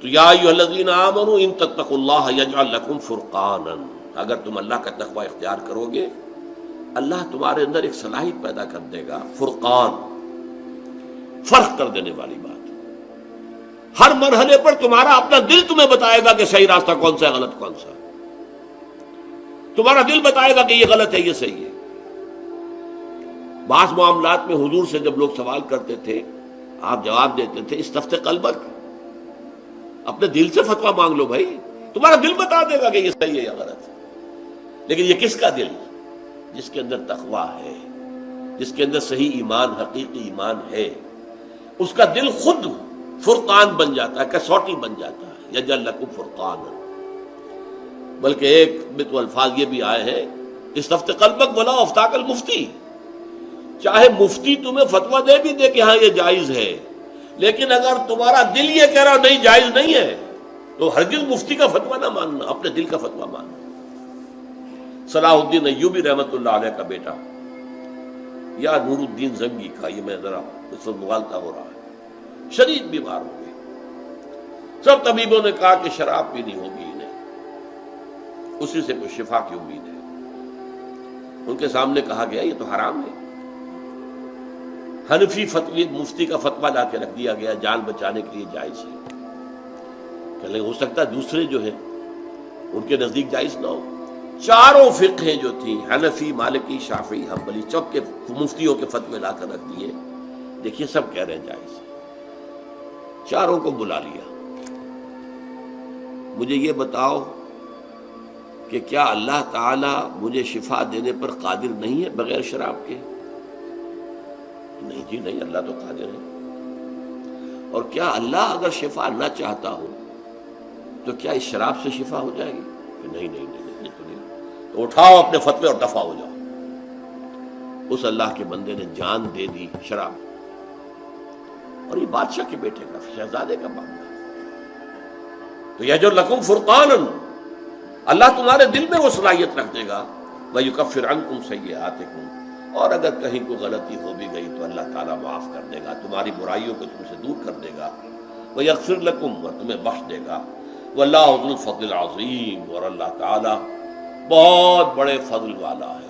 تو یا ایھا الذین آمنوا ان تتقوا اللہ یجعل لکم فرقانا، اگر تم اللہ کا تقوی اختیار کرو گے اللہ تمہارے اندر ایک صلاحیت پیدا کر دے گا، فرقان، فرق کر دینے والی بات۔ ہر مرحلے پر تمہارا اپنا دل تمہیں بتائے گا کہ صحیح راستہ کون سا ہے، غلط کون سا ہے۔ تمہارا دل بتائے گا کہ یہ غلط ہے، یہ صحیح ہے۔ بعض معاملات میں حضور سے جب لوگ سوال کرتے تھے آپ جواب دیتے تھے استفت قلبک، اپنے دل سے فتویٰ مانگ لو بھائی، تمہارا دل بتا دے گا کہ یہ صحیح ہے یا غلط ہے۔ لیکن یہ کس کا دل؟ جس کے اندر تقویٰ ہے، جس کے اندر صحیح ایمان، حقیقی ایمان ہے، اس کا دل خود فرقان بن جاتا ہے، کسوٹی بن جاتا ہے، یجعل لکم فرقانا۔ بلکہ ایک میں تو الفاظ یہ بھی آئے ہیں استفت قلبک ولا افتاک المفتی، چاہے مفتی تمہیں فتویٰ دے بھی دے کہ ہاں یہ جائز ہے، لیکن اگر تمہارا دل یہ کہہ رہا نہیں جائز نہیں ہے تو ہرگز مفتی کا فتویٰ نہ ماننا، اپنے دل کا فتویٰ ماننا۔ صلاح الدین ایوبی رحمۃ اللہ علیہ کا بیٹا یا نور الدین زنگی کا، یہ میں ذرا اس وقت مغالطہ ہو رہا ہے، شدید بیمار ہو گئے۔ سب طبیبوں نے کہا کہ شراب پینی ہوگی انہیں، اسی سے کوئی شفا کی امید ہے۔ ان کے سامنے کہا گیا یہ تو حرام ہے۔ حنفی فتوی مفتی کا فتویٰ لا کے رکھ دیا گیا، جان بچانے کے لیے جائز ہے، کہ ہو سکتا ہے دوسرے جو ہیں ان کے نزدیک جائز نہ ہو۔ چاروں فقہیں جو تھیں حنفی، مالکی، شافعی، حنبلی، سب کے مفتیوں کے فتوے لا کر رکھ دیے، دیکھیے سب کہہ رہے ہیں جائز ہے۔ چاروں کو بلا لیا، مجھے یہ بتاؤ کہ کیا اللہ تعالی مجھے شفا دینے پر قادر نہیں ہے بغیر شراب کے؟ نہیں جی نہیں، اللہ تو قادر ہے۔ اور کیا اللہ اگر شفا نہ چاہتا ہو تو کیا اس شراب سے شفا ہو جائے گی؟ کہ نہیں نہیں نہیں، یہ تو نہیں۔ تو اٹھاؤ اپنے فتوے اور دفع ہو جاؤ۔ اس اللہ کے بندے نے جان دے دی شراب، اور یہ بادشاہ کے بیٹے کا، شہزادے کا معاملہ۔ تو یجعل لکم فرقانا، اللہ تمہارے دل میں وہ صلاحیت رکھ دے گا، وَيُكَفِّرْ عَنْكُمْ سَيِّئَاتِكُمْ، اور اگر کہیں کوئی غلطی ہو بھی گئی تو اللہ تعالیٰ معاف کر دے گا، تمہاری برائیوں کو تم سے دور کر دے گا، وَيَغْفِرْ لَكُمْ، اور تمہیں بخش دے گا، وَاللَّهُ ذُو الْفَضْلِ الْعَظِيمِ، اور اللہ تعالیٰ بہت بڑے فضل والا ہے۔